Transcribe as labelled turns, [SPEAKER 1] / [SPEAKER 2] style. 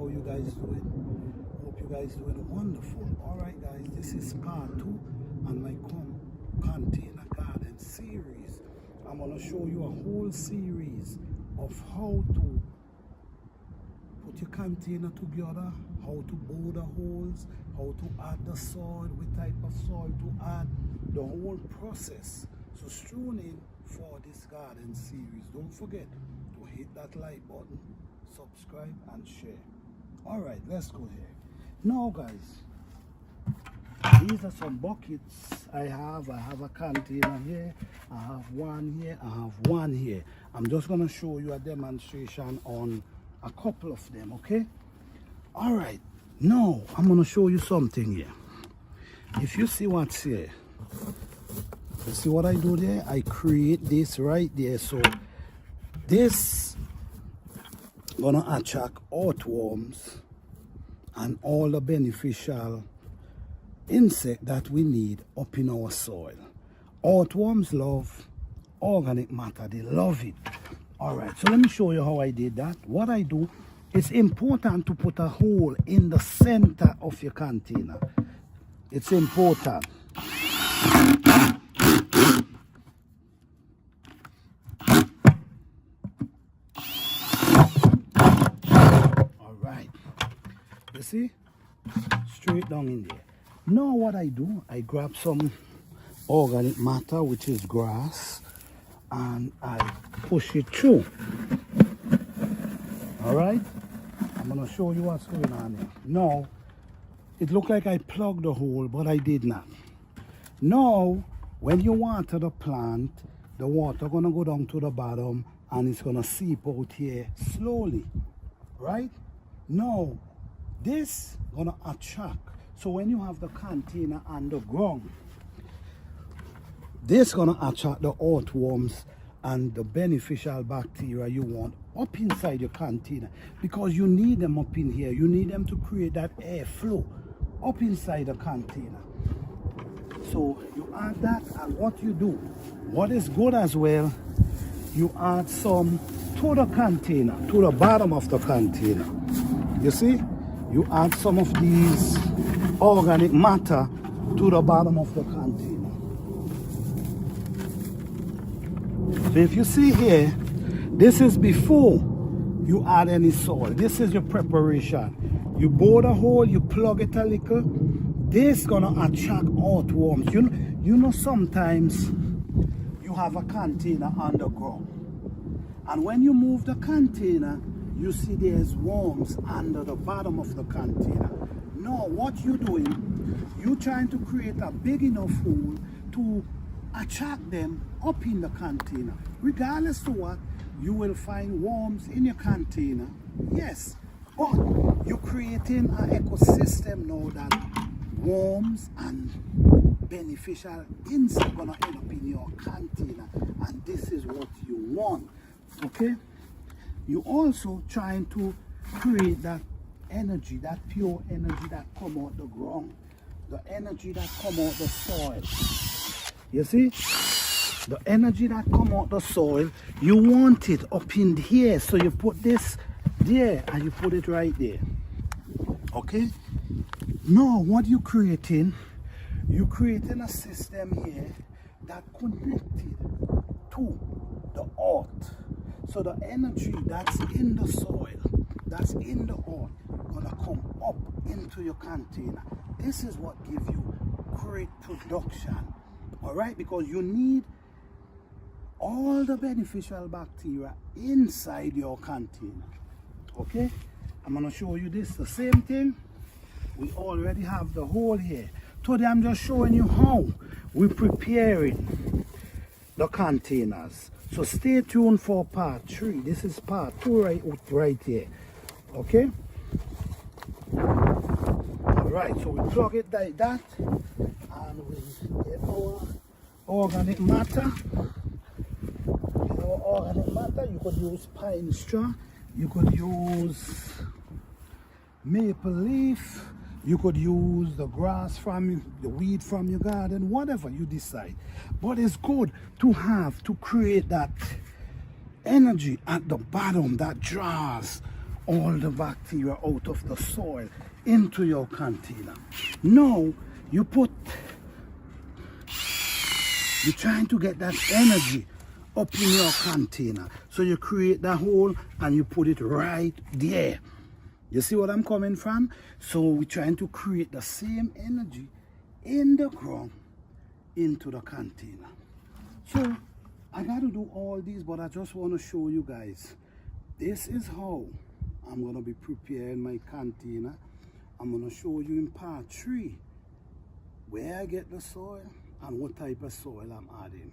[SPEAKER 1] how you guys doing? Hope you guys doing wonderful. Alright guys, this is part 2 on my container garden series. I'm going to show you a whole series of how to put your container together, how to bore the holes, how to add the soil, what type of soil to add, the whole process. So tune in for this garden series. Don't forget to hit that like button, subscribe and share. Alright, let's go here. Now guys, these are some buckets I have a container here, I have one here, I have one here. I'm just going to show you a demonstration on a couple of them, okay? Alright, now I'm going to show you something here. If you see what's here, you see what I do there? I create this right there. So this gonna attract earthworms and all the beneficial insect that we need up in our soil. Earthworms love organic matter, they love it. Alright, so let me show you how I did that. What I do, it's important to put a hole in the center of your container. It's important. Alright, you see? Straight down in there. Now what I do, I grab some organic matter, which is grass, and I push it through. Alright? I'm going to show you what's going on here. Now, it looked like I plugged the hole, but I did not. Now, when you water the plant, the water going to go down to the bottom and it's going to seep out here slowly. Right? Now, this going to attract. So when you have the container on the ground, this going to attract the earthworms and the beneficial bacteria you want up inside your container, because you need them up in here. You need them to create that airflow up inside the container. So you add that, and what you do, what is good as well, you add some to the container, to the bottom of the container. You see, you add some of these organic matter to the bottom of the container. So if you see here, this is before you add any soil. This is your preparation. You bore the hole, you plug it a little. This gonna attract earthworms. You know sometimes you have a container underground, and when you move the container, you see there's worms under the bottom of the container. Now what you're doing, you're trying to create a big enough hole to attract them up in the container. Regardless to what, you will find worms in your container, yes, but you're creating an ecosystem now that worms and beneficial insects are gonna end up in your container, and this is what you want. Okay, you also trying to create that energy, that pure energy that come out the ground, the energy that come out the soil. You see, the energy that come out the soil, you want it up in here. So you put this there and you put it right there. Okay, now what you creating, you creating a system here that connected to the earth. So the energy that's in the soil, that's in the earth, gonna come up into your container. This is what gives you great production. Alright, because you need all the beneficial bacteria inside your container. Okay, I'm gonna show you this, the same thing. We already have the hole here. Today I'm just showing you how we're preparing the containers. So stay tuned for part 3. This is part 2 right here. Okay, alright, so we plug it like that, and we get our organic matter. Organic matter, you could use pine straw, you could use maple leaf, you could use the grass from the weed from your garden, whatever you decide. But it's good to have to create that energy at the bottom that draws all the bacteria out of the soil into your container. Now you're trying to get that energy up in your container. So you create that hole and you put it right there. You see what I'm coming from? So we're trying to create the same energy in the ground into the container. So I got to do all these, but I just want to show you guys. This is how I'm going to be preparing my container. I'm going to show you in part 3 where I get the soil and what type of soil I'm adding.